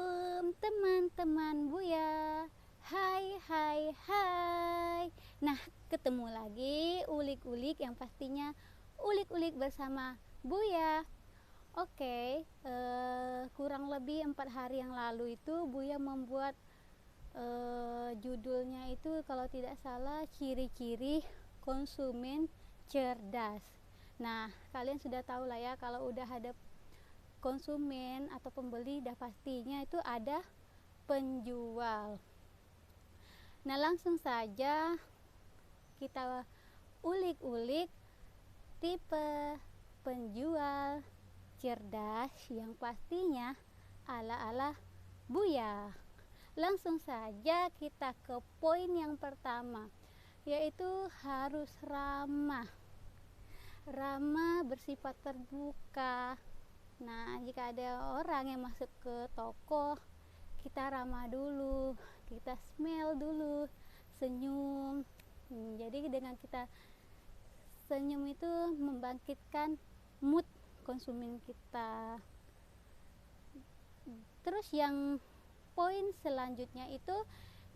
Assalamualaikum teman-teman Buya. Hai hai hai. Nah, ketemu lagi ulik-ulik yang pastinya ulik-ulik bersama Buya. Oke, kurang lebih 4 hari yang lalu itu Buya membuat judulnya itu kalau tidak salah ciri-ciri konsumen cerdas. Nah, kalian sudah tahu lah ya, kalau udah ada konsumen atau pembeli dah pastinya itu ada penjual. Nah, langsung saja kita ulik-ulik tipe penjual cerdas yang pastinya ala-ala Buya. Langsung saja kita ke poin yang pertama, yaitu harus ramah. Ramah bersifat terbuka. Nah, jika ada orang yang masuk ke toko, kita ramah dulu, kita smell dulu, senyum. Jadi dengan kita senyum itu membangkitkan mood konsumen kita. Terus yang poin selanjutnya itu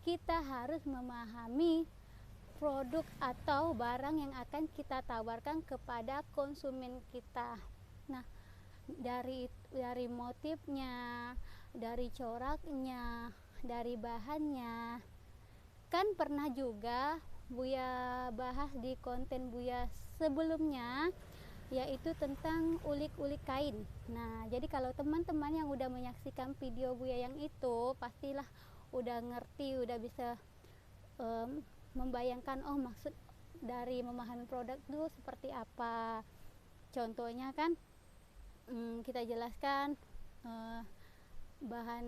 kita harus memahami produk atau barang yang akan kita tawarkan kepada konsumen kita. Nah, dari motifnya, dari coraknya, dari bahannya. Kan pernah juga Buya bahas di konten Buya sebelumnya, yaitu tentang ulik-ulik kain. Nah, jadi kalau teman-teman yang udah menyaksikan video Buya yang itu, pastilah udah ngerti, udah bisa membayangkan, oh maksud dari memahami produk itu seperti apa. Contohnya kan kita jelaskan bahan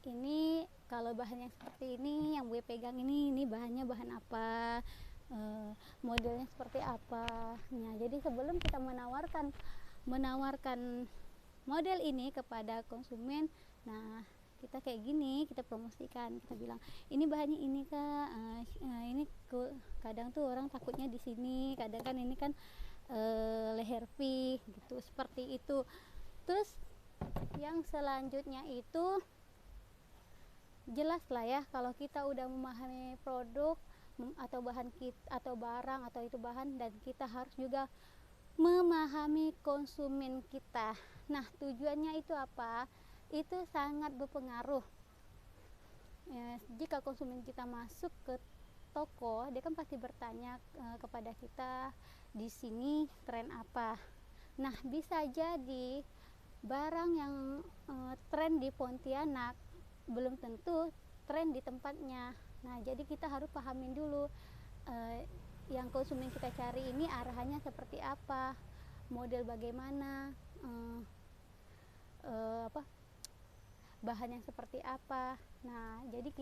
ini, kalau bahan yang seperti ini yang gue pegang ini bahannya bahan apa, modelnya seperti apa. Nah, jadi sebelum kita menawarkan model ini kepada konsumen, nah kita kayak gini, kita promosikan, kita bilang ini bahannya ini kak, ini kadang tuh orang takutnya di sini, kadang kan ini kan leher V gitu, seperti itu. Terus yang selanjutnya itu jelas lah ya, kalau kita udah memahami produk atau bahan atau barang atau itu bahan, dan kita harus juga memahami konsumen kita. Nah, tujuannya itu apa? Itu sangat berpengaruh. Jika konsumen kita masuk ke toko, dia kan pasti bertanya kepada kita, di sini tren apa. Nah, bisa jadi barang yang tren di Pontianak belum tentu tren di tempatnya. Nah, jadi kita harus pahamin dulu yang konsumen kita cari ini arahannya seperti apa, model bagaimana, bahan yang seperti apa. Nah, jadi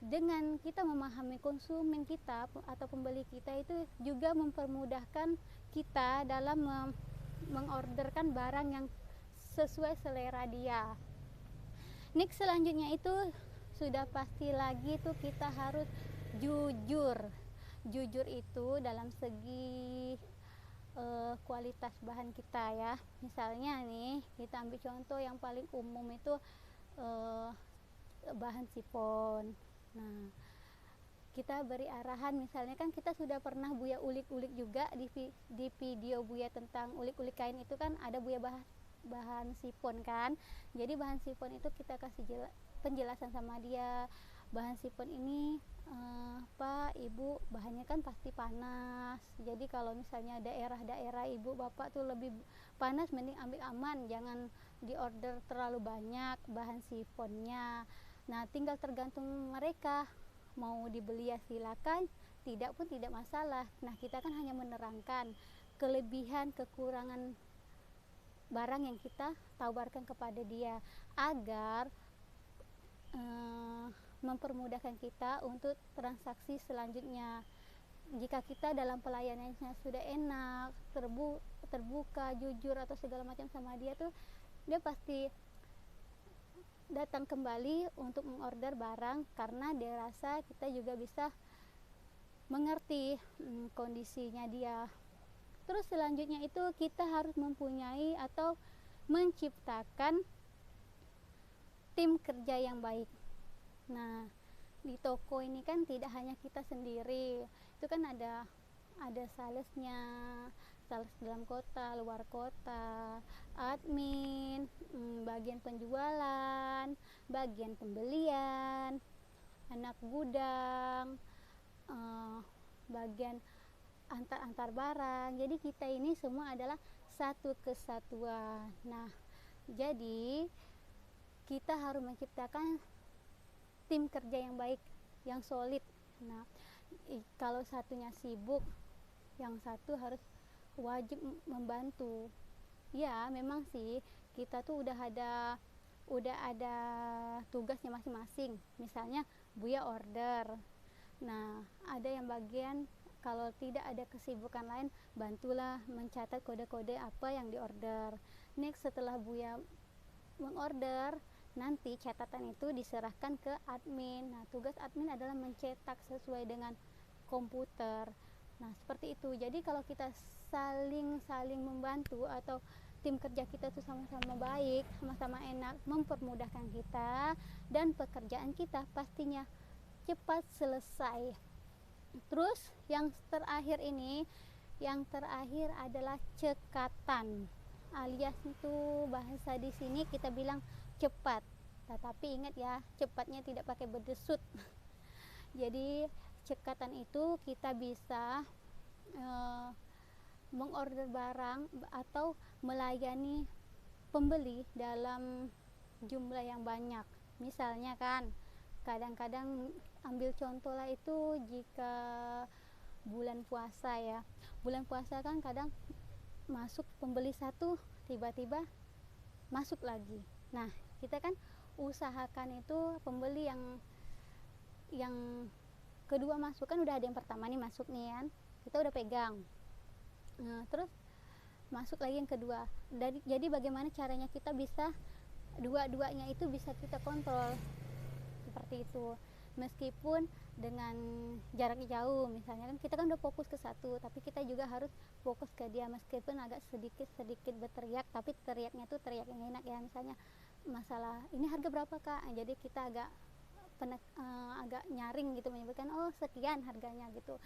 dengan kita memahami konsumen kita atau pembeli kita, itu juga mempermudahkan kita dalam mengorderkan barang yang sesuai selera dia. Next selanjutnya itu sudah pasti lagi tuh, kita harus jujur. Jujur itu dalam segi kualitas bahan kita ya. Misalnya nih, kita ambil contoh yang paling umum itu bahan sifon. Nah, kita beri arahan, misalnya kan kita sudah pernah Buya ulik-ulik juga di video Buya tentang ulik-ulik kain itu kan ada Buya bahas bahan sifon kan. Jadi bahan sifon itu kita kasih penjelasan sama dia, bahan sifon ini Pak, Ibu, bahannya kan pasti panas. Jadi kalau misalnya daerah-daerah Ibu Bapak tuh lebih panas, mending ambil aman, jangan diorder terlalu banyak bahan sifonnya. Nah, tinggal tergantung mereka, mau dibeli ya silakan, tidak pun tidak masalah. Nah, kita kan hanya menerangkan kelebihan kekurangan barang yang kita tawarkan kepada dia, agar mempermudahkan kita untuk transaksi selanjutnya. Jika kita dalam pelayanannya sudah enak, terbuka, jujur atau segala macam sama dia tuh, dia pasti datang kembali untuk mengorder barang, karena dia rasa kita juga bisa mengerti kondisinya dia. Terus selanjutnya itu kita harus mempunyai atau menciptakan tim kerja yang baik. Nah, di toko ini kan tidak hanya kita sendiri, itu kan ada salesnya, sales dalam kota, luar kota, admin, bagian penjualan, bagian pembelian, anak gudang, bagian antar barang. Jadi kita ini semua adalah satu kesatuan. Nah, jadi kita harus menciptakan tim kerja yang baik, yang solid. Nah, kalau satunya sibuk, yang satu harus wajib membantu. Ya, memang sih kita tuh udah ada tugasnya masing-masing. Misalnya Buya order. Nah, ada yang bagian kalau tidak ada kesibukan lain, bantulah mencatat kode-kode apa yang diorder. Next, setelah Buya mengorder, nanti catatan itu diserahkan ke admin. Nah, tugas admin adalah mencetak sesuai dengan komputer. Nah, seperti itu. Jadi kalau kita saling membantu atau tim kerja kita itu sama-sama baik, sama-sama enak, mempermudahkan kita, dan pekerjaan kita pastinya cepat selesai. Terus yang terakhir adalah cekatan, alias itu bahasa di sini kita bilang cepat. Tetapi ingat ya, cepatnya tidak pakai berdesut. Jadi cekatan itu kita bisa mengorder barang atau melayani pembeli dalam jumlah yang banyak. Misalnya kan, kadang-kadang ambil contoh lah itu jika bulan puasa ya. Bulan puasa kan kadang masuk pembeli satu, tiba-tiba masuk lagi. Nah, kita kan usahakan itu pembeli yang kedua masuk, kan udah ada yang pertama nih masuk nih kan, kita udah pegang. Nah, terus masuk lagi yang kedua. Jadi bagaimana caranya kita bisa dua-duanya itu bisa kita kontrol seperti itu, meskipun dengan jarak jauh. Misalnya kan kita kan udah fokus ke satu, tapi kita juga harus fokus ke dia, meskipun agak sedikit berteriak, tapi teriaknya tuh teriak yang enak ya. Misalnya masalah ini harga berapa kak, jadi kita agak nyaring gitu menyebutkan oh sekian harganya gitu.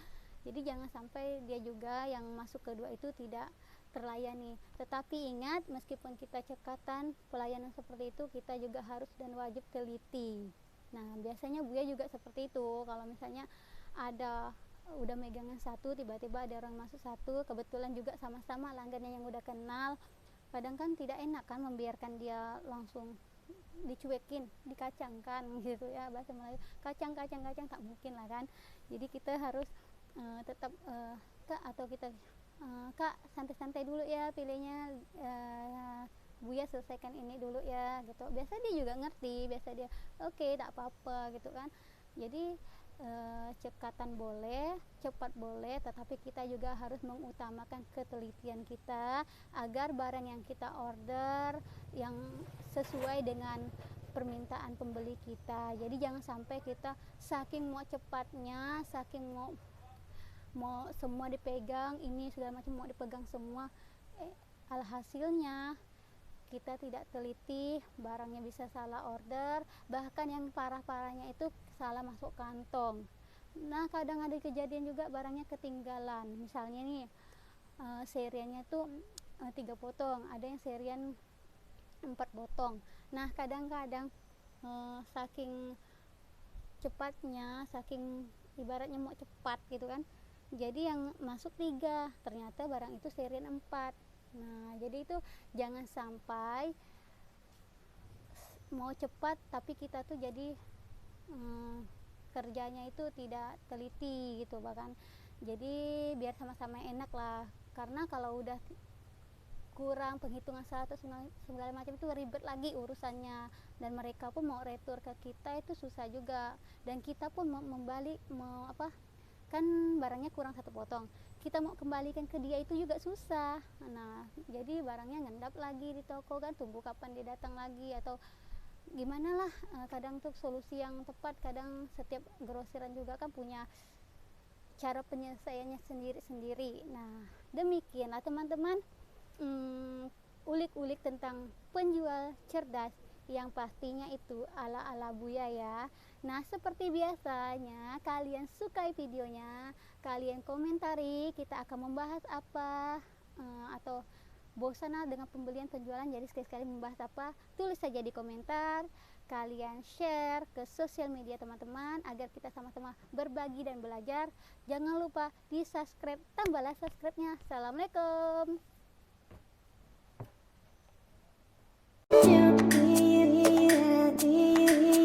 Jadi jangan sampai dia juga yang masuk kedua itu tidak terlayani. Tetapi ingat, meskipun kita cekatan pelayanan seperti itu, kita juga harus dan wajib teliti. Nah, biasanya Buya juga seperti itu. Kalau misalnya udah megangan satu, tiba-tiba ada orang masuk satu, kebetulan juga sama-sama langgannya yang udah kenal, kadang kan tidak enak kan membiarkan dia langsung dicuekin, dikacangkan gitu ya, bahasa Melayu kacang tak mungkin lah kan. Jadi kita harus tetap kak, atau kita kak santai-santai dulu ya pilihnya, Buya selesaikan ini dulu ya gitu. Biasa dia juga ngerti, biasa dia oke, tak apa-apa gitu kan. Jadi cekatan boleh, cepat boleh, tetapi kita juga harus mengutamakan ketelitian kita agar barang yang kita order yang sesuai dengan permintaan pembeli kita. Jadi jangan sampai kita saking mau cepatnya, saking mau semua dipegang, ini segala macam mau dipegang semua, alhasilnya kita tidak teliti, barangnya bisa salah order, bahkan yang parah-parahnya itu salah masuk kantong. Nah, kadang ada kejadian juga barangnya ketinggalan. Misalnya nih, seriannya tuh 3 potong, ada yang serian 4 potong. Nah, kadang-kadang saking cepatnya, saking ibaratnya mau cepat gitu kan, jadi yang masuk 3, ternyata barang itu serian 4. Nah, jadi itu jangan sampai mau cepat tapi kita tuh jadi kerjanya itu tidak teliti gitu bahkan. Jadi biar sama-sama enak lah, karena kalau udah kurang penghitungan 100 segala macam itu ribet lagi urusannya, dan mereka pun mau retur ke kita itu susah juga, dan kita pun mau kan barangnya kurang 1 potong, kita mau kembalikan ke dia itu juga susah. Nah, jadi barangnya ngendap lagi di toko kan, tunggu kapan dia datang lagi atau gimana lah. Kadang tuh solusi yang tepat, kadang setiap grosiran juga kan punya cara penyelesaiannya sendiri-sendiri. Nah, demikianlah teman-teman, ulik-ulik tentang penjual cerdas yang pastinya itu ala-ala Buya ya. Nah, seperti biasanya, kalian sukai videonya, kalian komentari kita akan membahas apa, atau bosan dengan pembelian penjualan, jadi sekali-sekali membahas apa, tulis saja di komentar. Kalian share ke sosial media teman-teman agar kita sama-sama berbagi dan belajar. Jangan lupa di subscribe, tambahlah subscribe-nya. Assalamualaikum. You,